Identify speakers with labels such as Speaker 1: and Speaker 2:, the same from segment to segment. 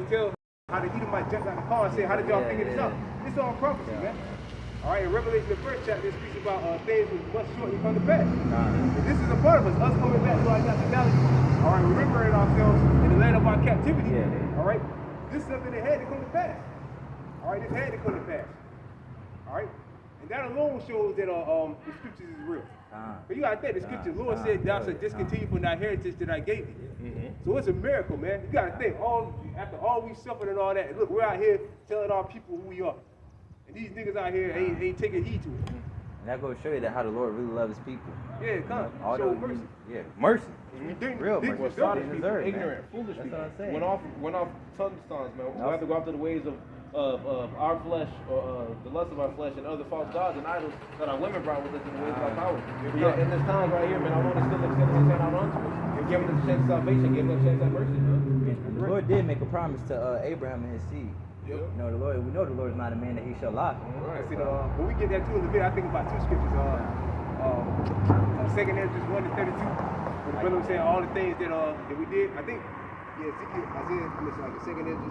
Speaker 1: tell how the Edomite jumped out the car and said, how did y'all figure this out? It's all prophecy, man. All right, in Revelation, the first chapter, it speaks about things which must shortly come to pass. And this is a part of us coming back to our nationality. All right, remembering ourselves in the land of our captivity. All right, this is something that had to come to pass. All right, this had to come to pass. All right, and that alone shows that the scriptures is real. But you gotta think, the scripture, Lord said, thou shalt discontinue from thy heritage that I gave thee. So it's a miracle, man. You gotta think, after all we suffered and all that, look, we're out here telling our people who we are. And these niggas out here ain't taking heed to it.
Speaker 2: And that goes to show you that how the Lord really loves his people.
Speaker 1: Yeah, come. Show mercy.
Speaker 2: Mercy.
Speaker 1: Real
Speaker 2: mercy.
Speaker 1: Well, started
Speaker 3: ignorant, foolish people.
Speaker 2: That's what I'm saying.
Speaker 3: Went off tongue stones, man. We have to go after the ways of our flesh, or the lust of our flesh, and other false gods and idols that our women brought with us in the ways of our power. Yeah, in this time right here, man, our Lord is still extending his hand out unto us and giving us a chance of salvation, giving us a chance of mercy, man.
Speaker 2: And the Lord did make a promise to Abraham and his seed.
Speaker 1: Yep.
Speaker 2: You know, we know the Lord is not a man that he shall lie.
Speaker 1: Right. See, when we get that too in the video, I think about two scriptures. 2 Ezra 1-32. Where the brother was saying all the things that we did. I think, Ezekiel, Isaiah, like the 2 Ezra.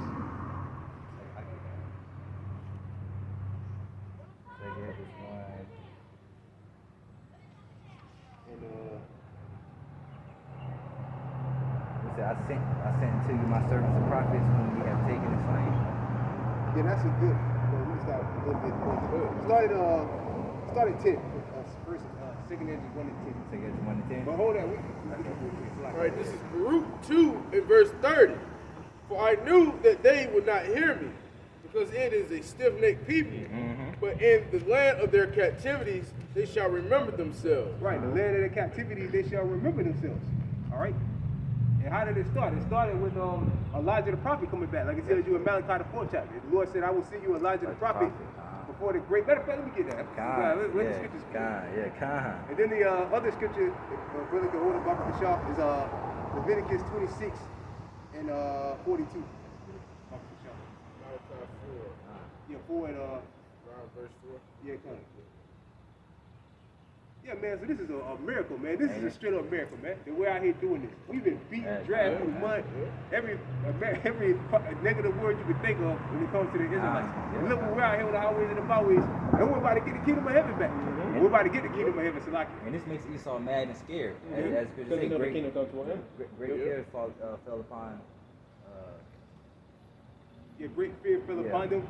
Speaker 2: I sent to you my servants and prophets whom we have taken and slain.
Speaker 1: Yeah, that's a good. We start a little bit. Started 10. First, 2 Ezra 1-10.
Speaker 2: 2 Ezra 1-10.
Speaker 1: But hold on,
Speaker 4: all right, this is Baruch 2 and verse 30. For I knew that they would not hear me, because it is a stiff-necked people. But in the land of their captivities, they shall remember themselves.
Speaker 1: Right, the land of their captivity, they shall remember themselves. All right. And how did it start? It started with Elijah the prophet coming back. Like it tells you in Malachi the 4th chapter. The Lord said, I will send you Elijah the prophet before the great. Matter of fact, let me get that. Let the scriptures. And then the other scripture, brother can hold up Baba Bashar, is Leviticus 26 and 42. Baba Bashar. Yeah, 4 and
Speaker 4: verse 4.
Speaker 1: Yeah, come. Yeah, man, so this is a miracle, man. This is a straight up miracle, man. And we're out here doing this. We've been beaten, dragged through the mud. Every negative word you could think of when it comes to the Israelites. And look, we're out here on the highways and the byways, and we're about to get the kingdom of heaven back. We're about to get the kingdom of heaven, Salaki.
Speaker 2: And this makes Esau mad and scared. As good
Speaker 3: Because
Speaker 2: say,
Speaker 3: the kingdom comes to him.
Speaker 2: Great fear fell upon.
Speaker 1: Great fear fell upon them.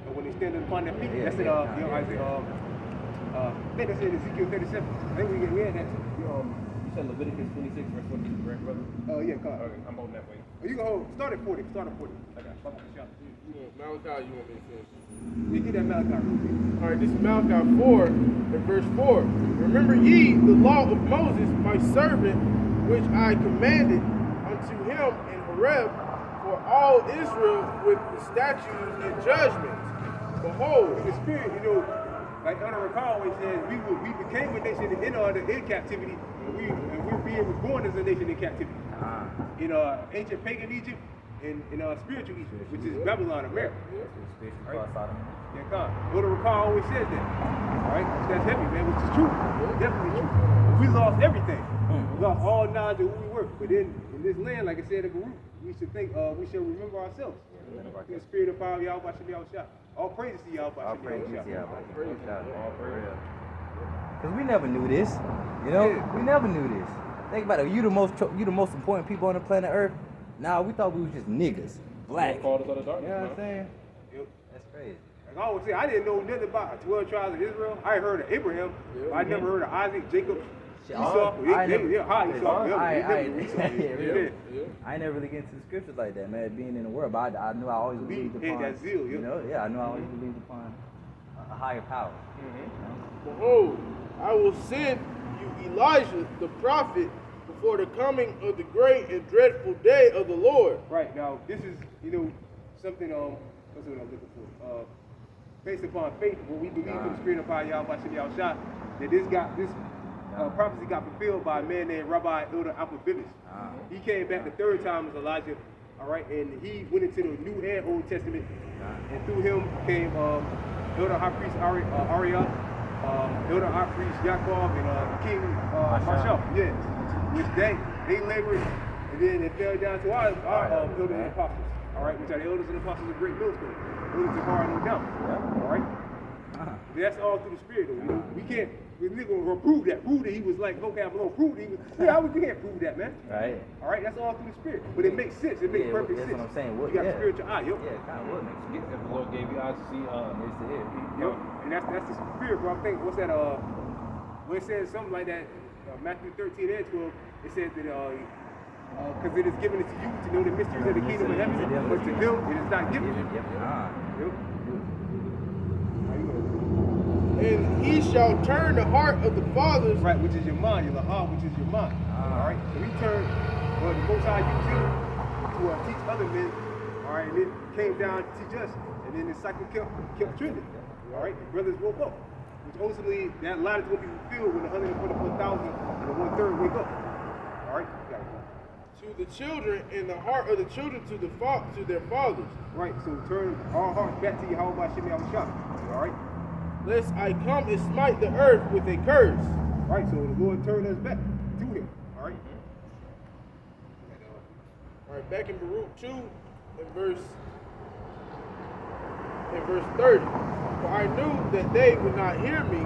Speaker 1: And when they stand upon their feet, that's it. I think that's in Ezekiel 37. I think we had that too.
Speaker 3: You said Leviticus 26, verse 14, correct, brother?
Speaker 1: Yeah, come on.
Speaker 3: Okay, I'm holding that way.
Speaker 1: You can hold. Start at 40. Start at 40.
Speaker 4: Okay. Malachi, you want me to finish?
Speaker 1: Yeah, get that Malachi real quick.
Speaker 4: All right, this is Malachi 4 and verse 4. Remember ye the law of Moses, my servant, which I commanded unto him in Horeb for all Israel with the statutes and judgments. Behold,
Speaker 1: the Spirit, like Elder Rakal always says, we became a nation in captivity, and we're being reborn as a nation in captivity. In ancient pagan Egypt and in spiritual Egypt, which is Babylon, America.
Speaker 2: Right?
Speaker 1: Yeah, come. Elder Rakal always says that. All right? That's heavy, man, which is true. Definitely true. We lost everything. We lost all knowledge of who we were. But in this land, like I said in Baruch, we should think, we should remember ourselves. The spirit of power, Yahweh Shem Yahushua. All praises to Yahweh Shem Yahushua.
Speaker 2: Because we never knew this. We never knew this. Think about it. You the most important people on the planet Earth. Now we thought we was just niggas, black.
Speaker 3: Called us out of darkness,
Speaker 2: you know what I'm saying?
Speaker 1: Yep.
Speaker 2: That's crazy.
Speaker 1: Like I always say, I didn't know nothing about 12 tribes of Israel. I heard of Abraham, but I never heard of Isaac, Jacob, Esau. I ain't
Speaker 2: never really get into the scriptures like that, man. Being in the world, but I knew I always believed upon.
Speaker 1: that zeal,
Speaker 2: I knew I always believed upon a higher power.
Speaker 4: Behold, I will send you Elijah the prophet before the coming of the great and dreadful day of the Lord.
Speaker 1: Right, now this is, something, what's what I'm looking for? Based upon faith, when we believe in the spirit of Yahweh Shem Yahushua, that this prophecy got fulfilled by a man named Rabbi Elder Alphabibis. He came back the third time as Elijah, all right, and he went into the New and Old Testament, and through him came Elder High Priest Ariel, Elder High Priest Yaakov, and King Marshall. Which they labored, and then it fell down to our elders and apostles. All right, which are the elders and apostles of great millstone. Those are hard, no doubt. All right. That's all through the Spirit, though. You know, we can't. We nigga gonna prove that. Prove that he was like, okay, I'm gonna prove that he was. Yeah, we can't prove that, man.
Speaker 2: Right.
Speaker 1: All right, that's all through the Spirit. But it makes sense. It makes perfect sense.
Speaker 2: That's what I'm saying.
Speaker 1: You got a spiritual eye, yo.
Speaker 2: Yeah, God would make sense.
Speaker 3: If the Lord gave you eyes to see,
Speaker 2: Ears to hear.
Speaker 1: Yo, and that's the Spirit, bro. I think what's that? When it says something like that, Matthew 13 and 12, it says that because it is given to you to know the mysteries of the kingdom of heaven, but to them it is not given.
Speaker 2: Yep.
Speaker 1: Yep.
Speaker 4: And he shall turn the heart of the fathers.
Speaker 1: Right, which is your mind, your lahar, which is your mind. All right, so he turned, well, the Most High used him to teach other men. All right, and it came down to teach us, and then the cycle kept trending. All right, the brothers woke up, which ultimately that line is going to be fulfilled when the 144,000 and the 1/3 wake up. All right, you got it.
Speaker 4: To the children, and the heart of the children to their fathers.
Speaker 1: Right, so turn our hearts back to Yahweh Shem Yahushua. All right.
Speaker 4: Lest I come and smite the earth with a curse.
Speaker 1: Right, so the Lord turned us back to him. All right.
Speaker 4: All right, back in Baruch 2, in verse 30. For I knew that they would not hear me,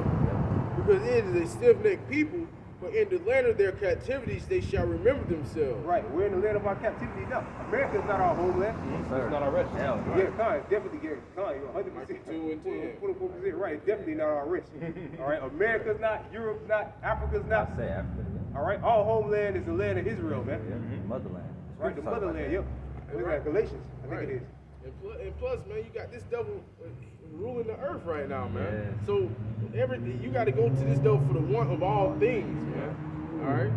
Speaker 4: because it is a stiff-necked people, but in the land of their captivities they shall remember themselves.
Speaker 1: Right, we're in the land of our captivity now. America is not our homeland.
Speaker 3: it's not our rest.
Speaker 2: Hell,
Speaker 1: Yeah, Con, it's definitely getting Con, 100%.
Speaker 4: Like 2 and 10.
Speaker 1: 24%, right, it's definitely not our rest. All right, America's not, Europe's not, Africa's not.
Speaker 2: I say Africa.
Speaker 1: All right, our homeland is the land of Israel, man.
Speaker 2: Motherland.
Speaker 1: Right, the motherland, yep. Look at Galatians, I think it is.
Speaker 4: And plus, man, you got this devil ruling the earth right now, man.
Speaker 2: Yeah.
Speaker 4: So everything you got to go to this devil for the want of all things, man. All right.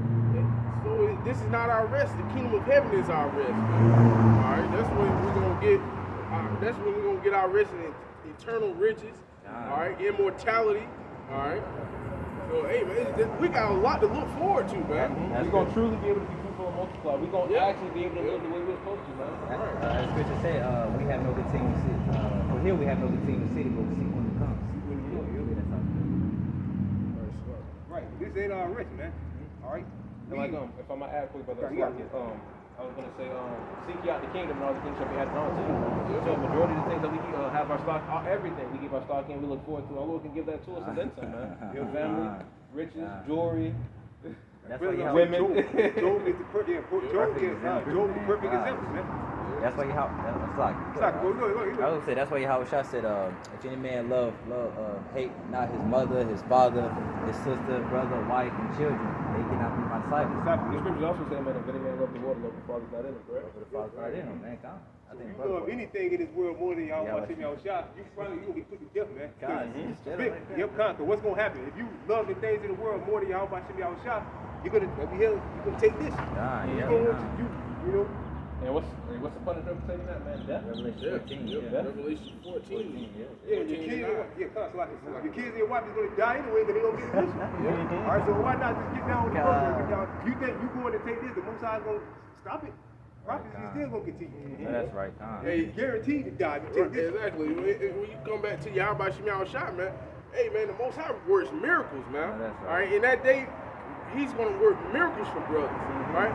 Speaker 4: So this is not our rest. The kingdom of heaven is our rest, man. All right. That's when we're gonna get. That's when we're gonna get our rest in eternal riches. All right. Immortality. All right. So hey, man, we got a lot to look forward to, man.
Speaker 3: We're going to truly be able to be fruitful and multiply. We're going to actually be able to live the way we're supposed to, man.
Speaker 2: As Scripture say, we have no continuing city. For here we have no continuing city, but we see one to come.
Speaker 1: Right, this ain't our rest, man. All right.
Speaker 3: And like, if I might add quick, brother,
Speaker 1: Okay, you got it.
Speaker 3: I was going to say, seek ye out the kingdom and all the things shall be added on to you. So majority of the things that we have our stock, everything we give our stock in, we look forward to. Our Lord can give that to us and then some, man. Your family, riches, jewelry.
Speaker 2: That's why you have
Speaker 3: women.
Speaker 1: Job is the perfect example, man.
Speaker 2: That's why you have. That's like.
Speaker 1: Go.
Speaker 2: I would say that's why Yahweh Shah said, if any man hate not his mother, his father, his sister, brother, wife, and children, they cannot be my disciples.
Speaker 3: The scriptures also say, man, if any man love the world, love the Father's not in him, correct?
Speaker 2: But the Father's not in him, man. God. I think
Speaker 1: You love anything in this world more than Yahweh Shem Yahushua, you gonna get put to death, man.
Speaker 2: God,
Speaker 1: Yep, Con. What's gonna happen if you love the things in the world more than Yahweh Shem Yahushua? You're gonna take this.
Speaker 2: God,
Speaker 1: You
Speaker 2: yeah.
Speaker 1: gonna want you know.
Speaker 3: And what's the punishment for taking that, man? Death?
Speaker 2: Revelation 14. Yeah.
Speaker 4: Revelation 14.
Speaker 1: Yeah, your kids, your kids and your wife is gonna die anyway, but they gonna get it with you. All right, so why not just get down with the program? You think you going to take this? The Most High is gonna stop it? Prophecy is still gonna continue.
Speaker 2: That's right, Tom.
Speaker 1: Hey, guaranteed to die. If you take this.
Speaker 4: Exactly. When you come back to Yahweh Shem Yahushua, man, hey, man, the Most High works miracles, man.
Speaker 2: That's right.
Speaker 4: All right, in that day, he's going to work miracles for brothers, right?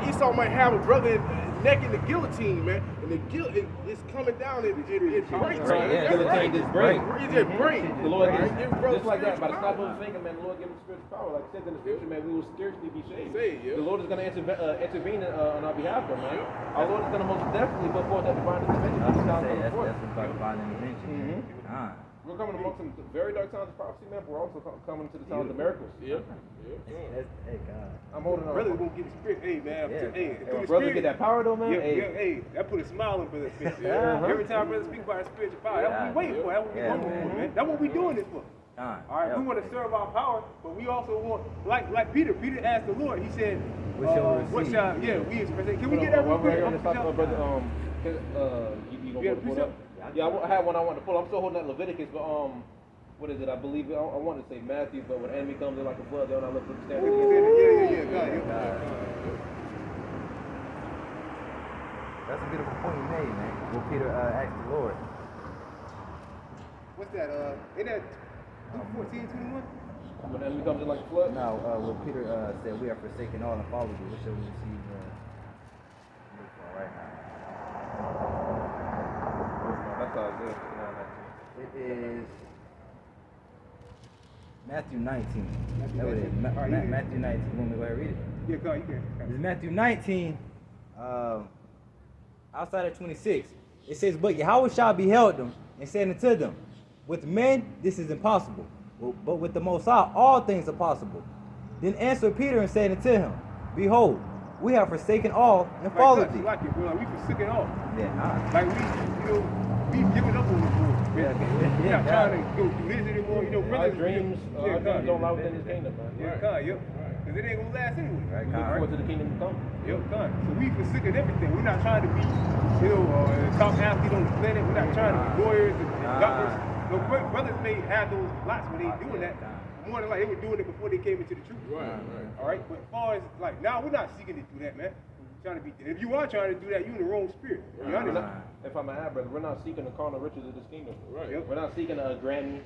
Speaker 4: Esau might have a brother neck in the guillotine, man, and the guillotine is coming down and it breaks, man.
Speaker 2: Yeah,
Speaker 4: That's right.
Speaker 3: Just break.
Speaker 4: It just breaks.
Speaker 3: The Lord
Speaker 4: Right?
Speaker 3: gives,
Speaker 4: Give brothers
Speaker 3: just like that, by the
Speaker 4: spiritual
Speaker 3: snap of
Speaker 4: power.
Speaker 3: his finger, man, the Lord gives us spiritual power. Like it says in the scripture, man, we will scarcely be saved.
Speaker 4: Yeah.
Speaker 3: The Lord is going to intervene on our behalf, though, man. Our Lord is going to most definitely put forth that divine intervention.
Speaker 2: I was gonna say, that's about divine intervention.
Speaker 3: We're coming amongst some very dark times of prophecy, man, but we're also coming to the times of miracles.
Speaker 4: Yep.
Speaker 2: Hey, God.
Speaker 3: I'm holding on.
Speaker 1: Brother gonna get the spirit. Hey, man.
Speaker 2: Yeah.
Speaker 1: Hey,
Speaker 3: Hey,
Speaker 1: through
Speaker 3: when
Speaker 1: the
Speaker 3: brother
Speaker 1: spirit.
Speaker 3: get that power, though, man.
Speaker 1: Hey, that put a smile on brother's face. Every time brother speak about his spiritual power, that's what we waiting for. That's what we hungry for, man. That's what we doing this for.
Speaker 2: God.
Speaker 1: All right, we want to serve our power, but we also want, like Peter. Peter asked the Lord. He said,
Speaker 2: What shall we receive?
Speaker 1: we expect. Can we get that real quick?
Speaker 3: You gonna pull it up? Yeah, I had one I wanted to pull. I'm still holding that Leviticus, but what is it? I believe I want to say Matthew, but when enemy comes in like a flood, they'll not look to the stand.
Speaker 1: Yeah.
Speaker 2: That's a beautiful point you made, man. Well, Peter asked the Lord.
Speaker 1: What's that? Ain't that 14:21?
Speaker 3: When enemy comes in like a flood.
Speaker 2: Now, well, Peter said, "We are forsaken all and followed you. What shall we receive?" Right now.
Speaker 3: That's all good.
Speaker 2: It is Matthew 19.
Speaker 1: Matthew
Speaker 2: That what it is.
Speaker 1: 19. All right, you can-
Speaker 2: Matthew 19. You want me to go ahead and read it?
Speaker 1: Yeah, go on, you can.
Speaker 2: It's Matthew 19, outside of 26. It says, but Yahweh beheld them and said unto them, with men this is impossible, but with the Most High all things are possible. Then answered Peter and said unto him, behold, we have forsaken all and followed thee.
Speaker 1: Like it, bro. Like, we forsaken all.
Speaker 2: Yeah, nah.
Speaker 1: Like we've given up on this world.
Speaker 2: Yeah,
Speaker 1: We're not trying to go do this anymore. You know,
Speaker 3: Our
Speaker 1: brothers.
Speaker 3: dreams don't lie within His kingdom, man.
Speaker 1: Yeah, God, yep. Because it ain't gonna last anyway.
Speaker 2: Right,
Speaker 3: We look forward to the kingdom to come.
Speaker 1: Yep, God. So we forsaken everything. We're not trying to be, top athlete on the planet. We're not trying to be lawyers and doctors. No, brothers may have those lots when they doing that. More than like they were doing it before they came into the truth.
Speaker 4: Right.
Speaker 1: All right. But as far as like now, we're not seeking to do that, man. Trying to be. If you are trying to do that, you in the wrong spirit. You understand?
Speaker 3: If I'm an ad brother, we're not seeking the carnal riches of this kingdom.
Speaker 4: Right.
Speaker 1: Yep.
Speaker 3: We're not seeking a Grammy.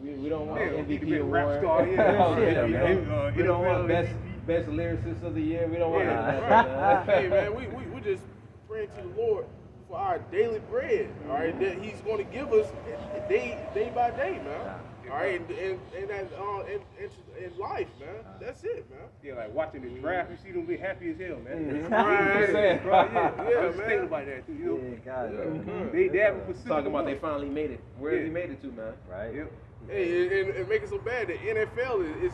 Speaker 3: We don't want
Speaker 1: Yeah,
Speaker 3: MVP
Speaker 1: be a rap
Speaker 3: award.
Speaker 1: star, yeah.
Speaker 3: We don't want best lyricist of the year. We don't want none of that,
Speaker 4: Hey man, we just praying to the Lord for our daily bread. All right, that He's going to give us day by day, man. All right, and that in life, man. That's it, man.
Speaker 1: Yeah, like watching the draft, you see them be happy as hell, man.
Speaker 4: Right.
Speaker 1: Yeah,
Speaker 4: Yeah,
Speaker 1: I'm just
Speaker 4: man.
Speaker 1: thinking about that too. You know,
Speaker 2: Yeah, God.
Speaker 1: they haven't forsaken
Speaker 3: Talking about
Speaker 1: the
Speaker 3: they finally made it. Where
Speaker 1: Yeah.
Speaker 3: have we made it to, man?
Speaker 2: Right?
Speaker 1: Yep.
Speaker 4: Hey, and make it so bad. The NFL is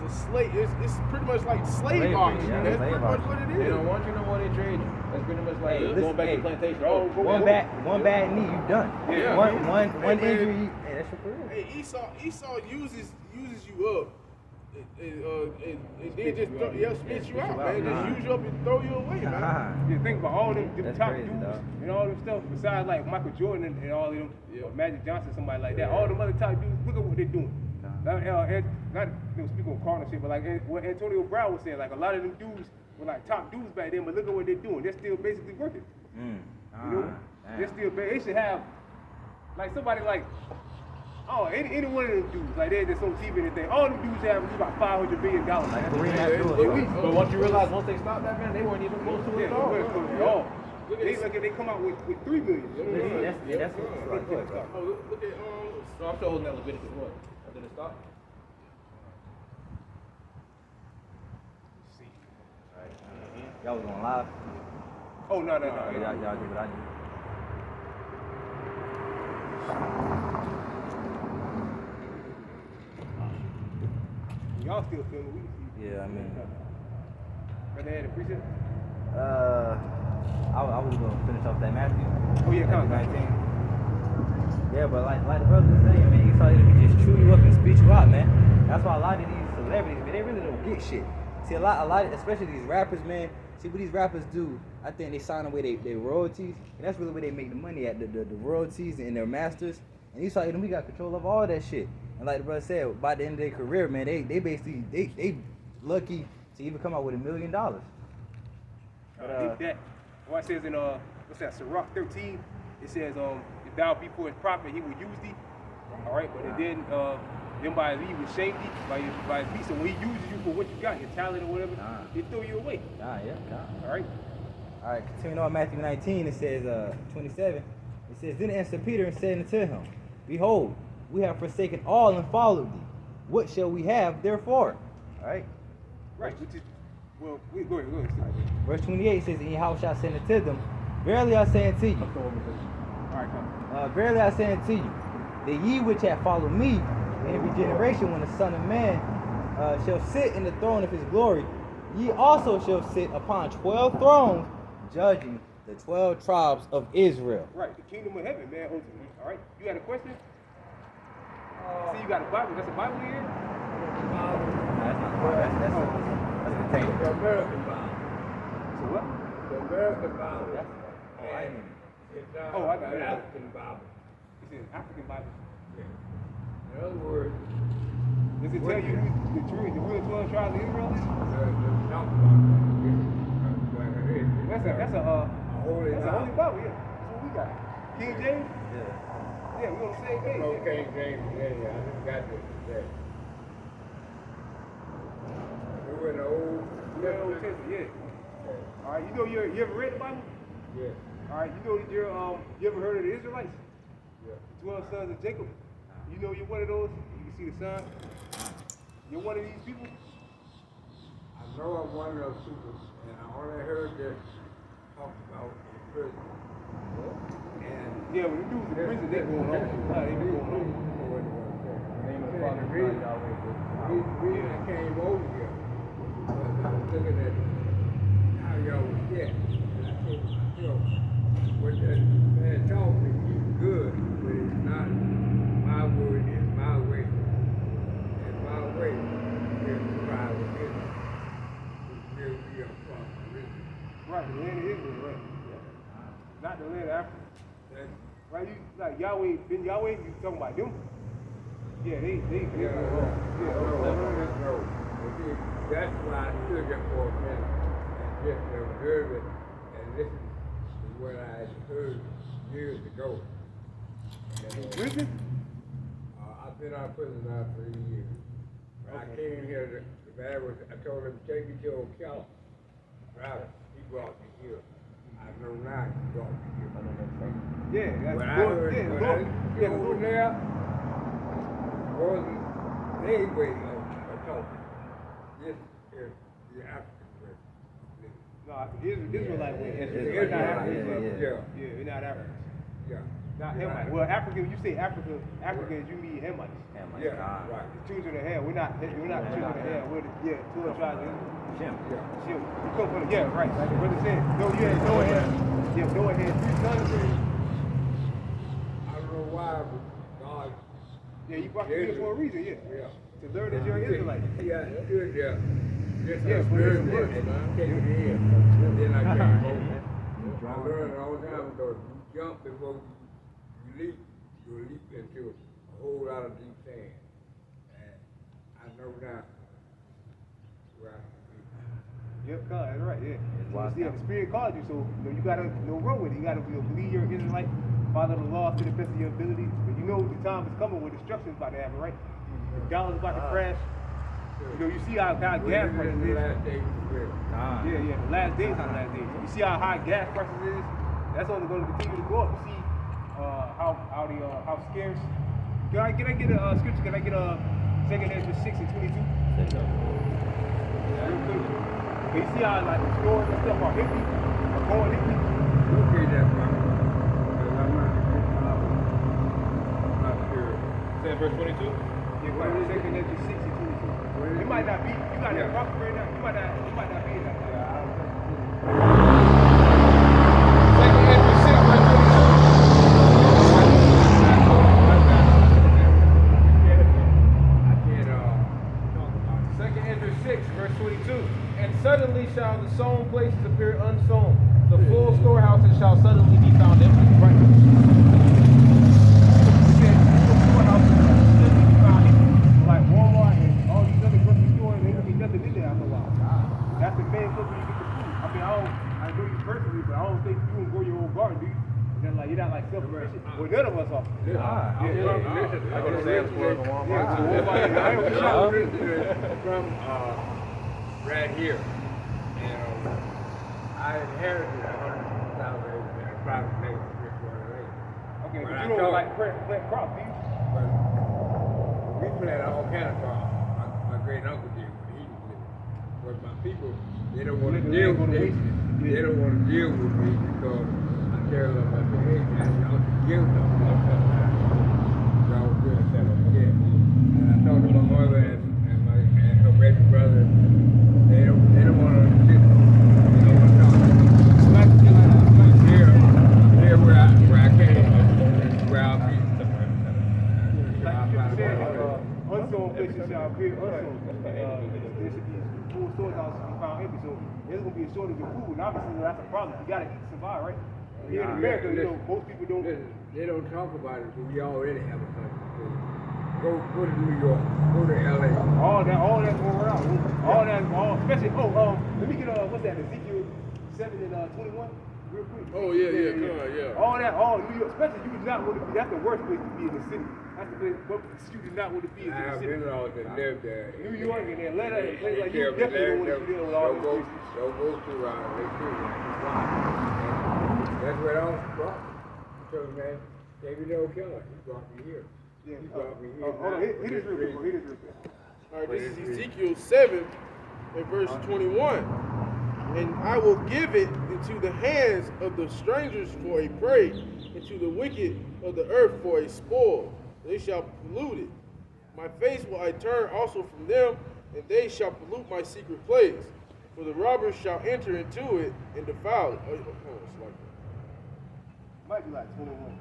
Speaker 4: a slave. It's pretty much like slave
Speaker 2: Slavery,
Speaker 4: auction.
Speaker 2: yeah,
Speaker 4: That's
Speaker 2: slave
Speaker 4: pretty much
Speaker 2: auction.
Speaker 4: what it
Speaker 3: They
Speaker 4: is.
Speaker 3: don't want you no more. They trade you. That's pretty much like
Speaker 2: Hey,
Speaker 3: going
Speaker 2: listen,
Speaker 3: back
Speaker 2: hey,
Speaker 3: to plantation.
Speaker 2: One bad knee, you done.
Speaker 1: Yeah.
Speaker 2: One
Speaker 4: man.
Speaker 2: injury, hey, that's your career.
Speaker 4: Hey, Esau uses you up. And then just spit you out, man. Just use you up and throw you away, man.
Speaker 2: Ah,
Speaker 1: Yeah, think about all them
Speaker 2: That's
Speaker 1: top
Speaker 2: crazy,
Speaker 1: dudes
Speaker 2: dog.
Speaker 1: and all them stuff besides like Michael Jordan and all of them, or Magic Johnson, somebody like that. All them other top dudes, look at what they're doing. Not speak on Carter shit, but like what Antonio Brown was saying, like a lot of them dudes were like top dudes back then, but look at what they're doing. They're still basically working. You know, they're still. They should have like somebody like. Oh, any one of them dudes, like they're just on TV and everything. All them dudes have about $500 million.
Speaker 2: like Kareem
Speaker 4: Yeah,
Speaker 2: Abdul.
Speaker 3: But once you realize, once they stopped that, man, they weren't even close to it at all.
Speaker 1: They like if they come out with $3 million.
Speaker 2: That's what
Speaker 4: Oh, look at
Speaker 3: So I'm still holding that Leviticus 1. Did it stop?
Speaker 2: y'all was on live.
Speaker 1: Oh no.
Speaker 2: Y'all do what I do.
Speaker 1: Y'all still filming? We can see.
Speaker 2: Yeah, I mean,
Speaker 1: Right there, the precinct.
Speaker 2: I was gonna finish off that Matthew.
Speaker 1: Oh yeah, come on.
Speaker 2: 19. Yeah, but like the brother was saying, man, Esau can just chew you up and spit you out, man. That's why a lot of these celebrities, man, they really don't get shit. See, a lot, especially these rappers, man. See what these rappers do. I think they sign away their royalties, and that's really where they make the money at, the royalties and their masters. And Esau, we got control of all that shit. And like the brother said, by the end of their career, man, they basically they lucky to even come out with $1 million.
Speaker 1: That. What it says in what's that? Sirach 13. It says if thou be for his profit, he will use thee. All right, but then them by thee will shame thee by his peace. So when he uses you for what you got, your talent or whatever, he throw you away. All right.
Speaker 2: All right, continuing on Matthew 19, it says 27. It says, then answered Peter and said unto him, behold, we have forsaken all and followed thee. What shall we have therefore? All right.
Speaker 1: Right. Which is well, go ahead.
Speaker 2: Verse 28 says, and Yahweh shall say unto them, verily I say unto you,
Speaker 1: All right, come.
Speaker 2: verily I say unto you, that ye which have followed me in every generation, when the Son of Man shall sit in the throne of his glory, ye also shall sit upon 12 thrones, judging the 12 tribes of Israel.
Speaker 1: Right, the kingdom of heaven, man. All right. You got a question? See, you got a Bible. That's a Bible here.
Speaker 2: That's not the Bible. That's a container.
Speaker 5: The American Bible.
Speaker 1: So what?
Speaker 5: The American Bible. It's not
Speaker 1: Oh, I got
Speaker 5: an
Speaker 1: it.
Speaker 5: African Bible.
Speaker 1: It's an African Bible.
Speaker 5: In other words,
Speaker 1: Does it tell you who the real 12 tribes of Israel is?
Speaker 5: the number one
Speaker 1: That's a
Speaker 5: holy
Speaker 1: that's a holy
Speaker 5: Bible.
Speaker 1: Bible. Yeah, that's what we got. King James.
Speaker 2: Yeah.
Speaker 1: Yeah, we on the same page.
Speaker 5: No King James, yeah, I just got this today. We were in the Old
Speaker 1: Yeah, Old
Speaker 5: Testament.
Speaker 1: Testament. Yeah. All right, you ever read the Bible?
Speaker 5: Yeah.
Speaker 1: All right, you ever heard of the Israelites?
Speaker 5: Yeah.
Speaker 1: The 12 sons of Jacob. You know you're one of those. You can see the sun. You're one of these people.
Speaker 5: I know I'm one of those people, and I only heard this talked about in prison. And
Speaker 1: Yeah, when the dudes in prison, they going on. They been going on.
Speaker 5: the reason I came over here was I was looking at how y'all was getting. And I told myself, what that man told me, he's good, but it's not my word, it's my way. And my way is to rise with him. It will be a prosperity.
Speaker 1: Right, the land of Israel, right? Not the land of Africa. Right, you like Yahweh, Ben Yahweh, you talking about them? Yeah, they
Speaker 5: Yeah, no. That's why I stood there for a minute and just observed it and listened to what I had heard years ago. And,
Speaker 1: Prison?
Speaker 5: I've been out of prison now 3 years. When I came here, the man was, I told him, take me to Ocala. Right, he brought me here. I know now he brought me here.
Speaker 1: Yeah, that's
Speaker 5: When I
Speaker 1: Lord,
Speaker 5: heard,
Speaker 1: yeah,
Speaker 5: when
Speaker 1: Lord.
Speaker 5: I
Speaker 1: Yeah,
Speaker 5: over
Speaker 1: Lord.
Speaker 5: there, wasn't they way of talking. This is the African way.
Speaker 1: No, Israelite way.
Speaker 5: Israelite,
Speaker 1: Not African.
Speaker 5: yeah.
Speaker 1: Yeah, we're not Africans.
Speaker 5: Yeah.
Speaker 1: Not Hamites. Well, African, you say Africans, you mean Hamites.
Speaker 5: Yeah, right.
Speaker 1: The children of Ham. We're not the children of Ham. We're the 12 tribes of Israel.
Speaker 2: Shem.
Speaker 5: Yeah.
Speaker 1: Shit, you come from the, yeah, right. Like the brother said. No, you had Noah had 3 sons.
Speaker 5: I don't know why, but God.
Speaker 1: Yeah, you brought you here for a reason, yeah.
Speaker 5: Yeah.
Speaker 1: To learn that you're an Israelite.
Speaker 5: Yeah, good, yeah. Just
Speaker 1: Yeah,
Speaker 5: yeah,
Speaker 1: for
Speaker 5: learned
Speaker 1: this
Speaker 5: it
Speaker 1: work,
Speaker 5: and take it in. And then I came home. I learned a long time ago, you jump before you leap, you leap into a whole lot of deep sand. And I know now where I can
Speaker 1: Yep, God, that's right, yeah.
Speaker 2: wise
Speaker 1: So, yeah, the Spirit called you, so you gotta roll with it. You gotta believe you're an Israelite, follow the laws to the best of your ability. But you know the time is coming where destruction is about to happen, right? The dollar's about to crash. You know, you see how gas
Speaker 5: be.
Speaker 1: prices
Speaker 5: The
Speaker 1: is.
Speaker 5: last day was real.
Speaker 1: Yeah, the last days are the last days. You see how high gas prices is. That's only going to continue to go up. You see how scarce. Can I get a scripture? Can I get a 2 Ezra 6 and 22? Real quick. Can you see how like the stores and stuff are empty, are going empty?
Speaker 5: Okay, that's fine. Because I'm not sure.
Speaker 3: Say verse 22.
Speaker 1: Yeah, right. 2 Ezra 6 and 22. It might not be. You got that prophet right now. You might not be in that.
Speaker 3: Second Ezra 6, verse 22. Second Ezra 6, verse 22. And suddenly shall the sown places appear unsown. The full storehouses shall suddenly be found empty. Right.
Speaker 1: Like Walmart and all these other grocery stores, there ain't gonna be nothing in there after a while. That's the main place where you get the food. I mean, I know you personally, but I don't think you can grow your own garden, do you? You're not like self-sufficient. Well, none of us are.
Speaker 3: I go to Sam's Club and Walmart.
Speaker 1: Yeah, so Walmart,
Speaker 5: From right here. And I inherited 100,000 acres in a private lake, Bridgewater Lake.
Speaker 1: okay,
Speaker 5: When
Speaker 1: but
Speaker 5: I
Speaker 1: you don't
Speaker 5: told-
Speaker 1: like plant crops, do you?
Speaker 5: But we planted all kind of crops. My great uncle did when he was living. But my people, they don't want to
Speaker 1: Let the
Speaker 5: deal
Speaker 1: land go
Speaker 5: with
Speaker 1: to
Speaker 5: me.
Speaker 1: waste.
Speaker 5: They don't want to deal with me because I tell them, I say, hey man, y'all should give them sometimes. Y'all was good at that again. And I talked to my mother and her baby brother. They don't want to sit. They don't want to talk. Here where I came, where I'll be.
Speaker 1: Unsown places shall appear unsown. There should be full storehouses to be found empty. So there's gonna be a shortage of food. And obviously that's a problem. You gotta eat to survive, right? Here in America, you know, most people don't.
Speaker 5: Listen, they don't talk about it, but we already have a country. Go to New York, go to LA.
Speaker 1: All that's going around. Especially let me get what's that, Ezekiel 7 and 21, real quick.
Speaker 4: Oh, yeah, yeah.
Speaker 1: All New York, especially you do not want to be, that's the worst place to be in the city. That's the place you do not want to be in
Speaker 5: I
Speaker 1: the
Speaker 5: have
Speaker 1: city.
Speaker 5: in-laws that live there.
Speaker 1: New York and Atlanta and places like
Speaker 5: Yeah,
Speaker 1: you definitely don't want to be there with all
Speaker 5: don't
Speaker 1: these places.
Speaker 5: go to Lake City. That's what I was brought. He told me, man, David O'Keller, he brought me here.
Speaker 1: Yeah.
Speaker 5: He brought me here.
Speaker 1: Hold on, hit this real quick, bro. Hit this real quick.
Speaker 4: All right, this is Ezekiel 7 and verse 21. And I will give it into the hands of the strangers for a prey, and to the wicked of the earth for a spoil. They shall pollute it. My face will I turn also from them, and they shall pollute my secret place. For the robbers shall enter into it and defile it. Oh, it's like that.
Speaker 1: Might be like 21.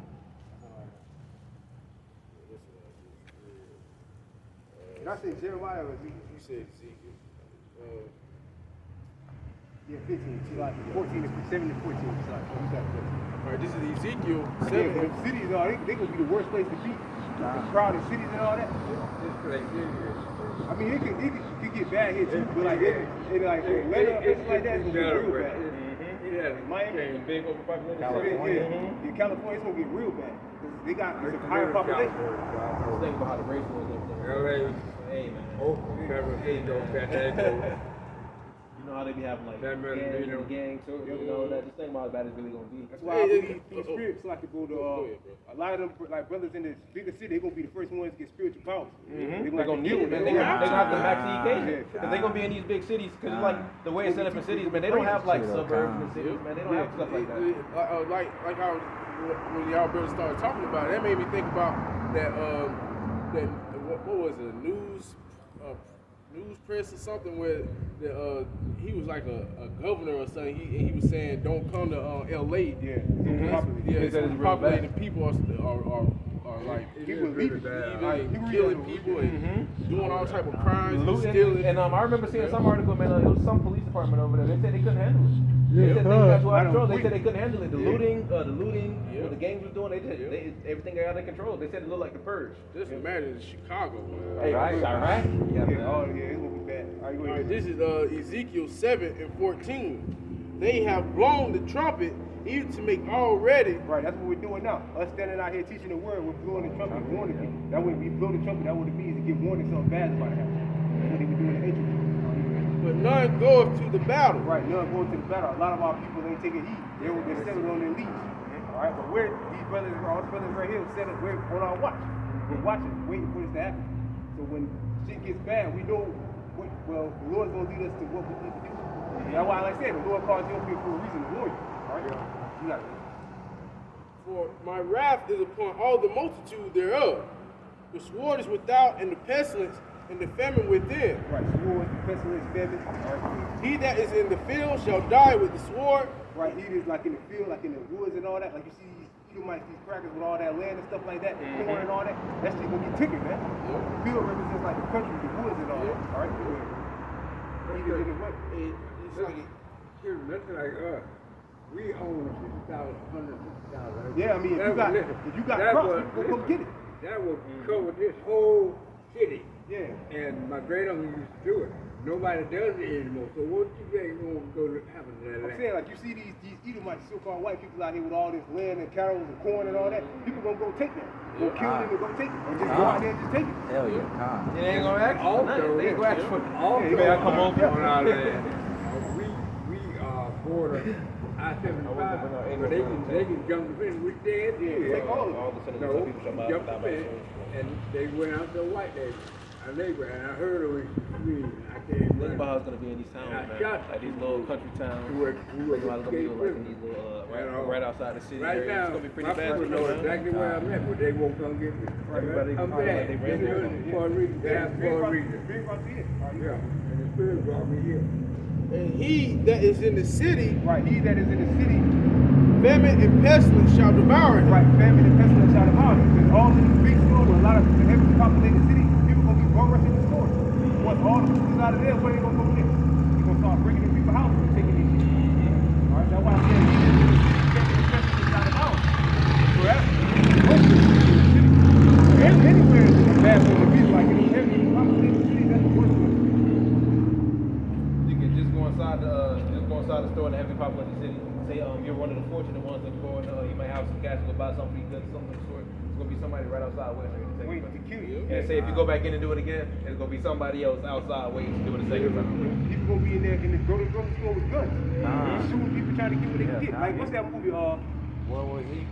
Speaker 1: Did I say Jeremiah or Ezekiel?
Speaker 4: You said Ezekiel.
Speaker 1: Yeah, 15. She's like 14 to 7 to 14. She's like, oh, you got it.
Speaker 4: All right, this is Ezekiel
Speaker 1: Yeah,
Speaker 4: 7.
Speaker 1: but the cities, they gonna be the worst place to be. The crowded cities and all that.
Speaker 5: This place here is.
Speaker 1: I mean, it could get bad here too, but like, it like, Atlanta, places like that, it's gonna get real bad.
Speaker 5: It has
Speaker 1: Miami,
Speaker 3: Big overpopulated.
Speaker 2: California.
Speaker 1: yeah, California, it's gonna get real bad. 'Cause they got it's a higher population.
Speaker 3: Think about how the race was and everything.
Speaker 5: LA,
Speaker 3: Hey, man.
Speaker 5: Oakland, San Francisco, San Diego.
Speaker 3: You know how they be having like
Speaker 5: That man,
Speaker 3: gangs
Speaker 5: you know.
Speaker 3: and gangs, so you know that. Just think about how bad it's really gonna be.
Speaker 1: That's why I believe these spirits like to go to a lot of them like brothers in the bigger city. They're gonna be the first ones to get spiritual powers.
Speaker 3: They're gonna need it, man. They're gonna have to max the occasion. Because they're gonna be in these big cities. Because like the way it's set up in cities, man, they don't have like suburbs in cities, man. They don't have stuff like that.
Speaker 4: Like how when y'all brothers started talking about it, that made me think about that what was it, news press or something where he was like a governor or something. He was saying don't come to L.A.
Speaker 1: Yeah,
Speaker 4: It's populated people are like
Speaker 1: people leaving,
Speaker 4: like killing people and doing all type of crimes, and
Speaker 3: Looting.
Speaker 4: stealing.
Speaker 3: And I remember seeing some article, man. It was some police department over there. They said they couldn't handle it. They said things got too out of control. They said they couldn't handle it. The looting, what the gangs was doing, everything got out of control. They said it looked like the purge.
Speaker 4: Just imagine Chicago.
Speaker 3: Hey, right?
Speaker 1: Yeah, it's gonna be bad. All right, go
Speaker 4: All right,
Speaker 1: ahead.
Speaker 4: this is Ezekiel 7 and 14. They have blown the trumpet even to make all ready.
Speaker 1: Right, that's what we're doing now. Us standing out here teaching the word, we're blowing the trumpet, warning people. That way, we blow the trumpet, that would mean to get warning something bad about to happen. That's what they were doing in ancient.
Speaker 4: But none goeth to the battle.
Speaker 1: Right, none going to the battle. A lot of our people ain't taking heed. They're settled on their leads. All right, but we're these brothers, all the brothers right here, settled. We're on our watch. We're watching, waiting for this to happen. So when shit gets bad, we know. The Lord's gonna lead us to what we need to do. That's why, like I said, the Lord calls you up here for a reason. The Lord, all right? You got it.
Speaker 4: For my wrath is upon all the multitude thereof. The sword is without, and the pestilence, and the famine within.
Speaker 1: Right, sword, pestilence, famine. All right.
Speaker 4: He that is in the field shall die with the sword.
Speaker 1: Right, he is like in the field, like in the woods and all that. Like you see these crackers with all that land and stuff like that, corn and all that. That shit gonna be ticking, man. The field represents like the country, the woods and all that. All right, go ahead. Either in what?
Speaker 4: It's like
Speaker 5: Nothing like us. We own 50,000, 150,000.
Speaker 1: Yeah, I mean, if you got crops, we'll come get it.
Speaker 5: That would cover this whole city.
Speaker 1: Yeah.
Speaker 5: And my great uncle used to do it. Nobody does it anymore. So what you think going to go to happen to that
Speaker 1: I'm
Speaker 5: land?
Speaker 1: saying, like, you see these Edomites, so-called white people out here with all this land and cattle and corn and all that. People gonna go take that. Go kill them and go take it. Or just go out there and just take it.
Speaker 2: Hell yeah, calm.
Speaker 3: It ain't gonna ask for nothing. They ain't gonna ask for
Speaker 5: Also,
Speaker 3: You better come over.
Speaker 5: on our land, we border I-75, but they can jump the fence. We dead.
Speaker 1: Take all of it.
Speaker 3: All the senators
Speaker 5: No,
Speaker 3: and people shut my
Speaker 5: jump the
Speaker 3: down my
Speaker 5: fence, and they went out to a white lady, a neighbor, and I heard her scream. I can't
Speaker 3: Think about how it's gonna be in these towns, man. Like these little country towns. Think about it's gonna be like in these little right outside the city
Speaker 5: Right
Speaker 3: areas.
Speaker 5: now,
Speaker 3: It's gonna be pretty
Speaker 5: my
Speaker 3: bad.
Speaker 5: people know exactly where I'm at, but they won't come get me.
Speaker 3: Everybody
Speaker 5: I'm
Speaker 3: probably
Speaker 5: bad.
Speaker 3: like they
Speaker 5: They
Speaker 3: ran
Speaker 5: do it for a reason. They have for a reason.
Speaker 1: Bring brought you here. All right, you
Speaker 5: Yeah,
Speaker 1: got it.
Speaker 5: and the Spirit brought me here.
Speaker 4: and he that is in the city,
Speaker 1: Right, he that is in the city,
Speaker 4: famine and pestilence shall devour it.
Speaker 1: right, famine and pestilence shall devour it. Because all in the big store, with a lot of the heavily populated cities, people gonna be going rushing the stores. Once all the food is out of there, where they gonna go get? They gonna start breaking in people's houses and taking these shit. All right, that's why I said he that is in the city, famine and pestilence shall devour it. So that's mostly in the city. Anywhere is a bad place to be, like in the heavily populated cities, that's the worst place.
Speaker 3: You can just go inside the store in the heavily populated city. Say you're one of the fortunate ones that go in, you might have some cash to go buy something for you good, something of the sort. So gonna be somebody right outside waiting for you to take
Speaker 1: Wait
Speaker 3: it.
Speaker 1: to kill you.
Speaker 3: And say if you go back in and do it again, it's gonna be somebody else outside waiting to do it a second time.
Speaker 1: People gonna be in there in the grocery store with guns. Shooting people trying to get what they can get. Like what's that movie?
Speaker 2: What was he?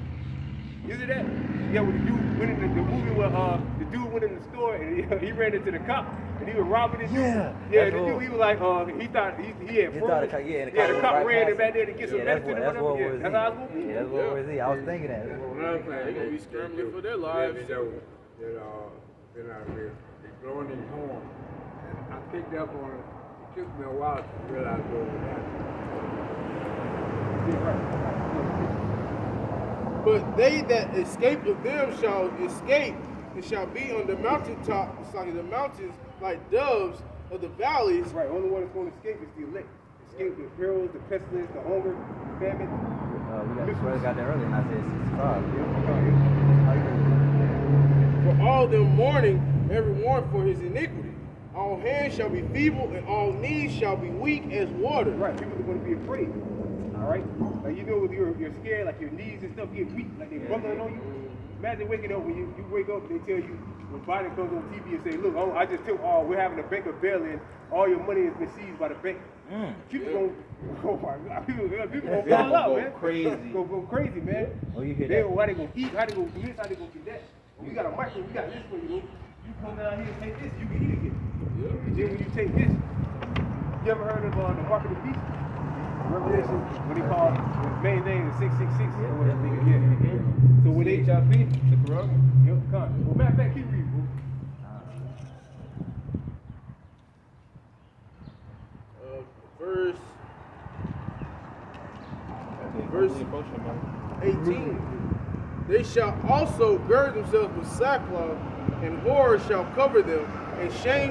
Speaker 1: Is it that? Yeah, when the dude went in the movie where the dude went in the store and he ran into the cop and he was robbing the dude.
Speaker 2: Yeah.
Speaker 1: Yeah, the dude he was like he thought he had
Speaker 2: He
Speaker 1: froze.
Speaker 2: thought the
Speaker 1: the cop
Speaker 2: right
Speaker 1: ran
Speaker 2: past
Speaker 1: him back there to get some
Speaker 2: that's
Speaker 1: medicine
Speaker 2: what,
Speaker 1: or whatever.
Speaker 2: was
Speaker 1: That's how it's gonna be.
Speaker 2: Yeah, that's what was he. I was thinking that.
Speaker 5: Another thing,
Speaker 4: They gonna be scrambling for their lives.
Speaker 5: Let me know that been out here. They blowing his horn. And I picked up on it. It took me a while to realize what was happening.
Speaker 4: But they that escape of them shall escape and shall be on the mountaintop, it's like the mountains, like doves of the valleys.
Speaker 1: Right, only one that's gonna escape is the elect. Escape the perils, the pestilence, the hunger, the famine.
Speaker 2: We got there earlier and I said 65.
Speaker 4: For all them mourning, every one for his iniquity. All hands shall be feeble, and all knees shall be weak as water.
Speaker 1: Right, people are gonna be afraid. Alright? Like you know if you're scared, like your knees and stuff get weak, like they buckling on you. Imagine waking up when you wake up and they tell you when Biden comes on TV and say, look, I just took we're having a bank of bail in, all your money has been seized by the bank. People gonna oh my God, people gonna fall out, man.
Speaker 3: Crazy.
Speaker 1: Go crazy, man.
Speaker 2: Oh, you hear
Speaker 1: They,
Speaker 2: that?
Speaker 1: how they gonna eat, how they gonna do this, how they gonna do that. You got a micro, you got this for you. You come down here and take this, you can eat again. And then when you take this, you ever heard of the mark of the beast? Revelation, what they call his main name is 666. So when they
Speaker 3: HIP, the Quran.
Speaker 1: Yep, come. Well, matter of fact, keep reading, bro.
Speaker 4: Verse 18. They shall also gird themselves with sackcloth, and horror shall cover them, and shame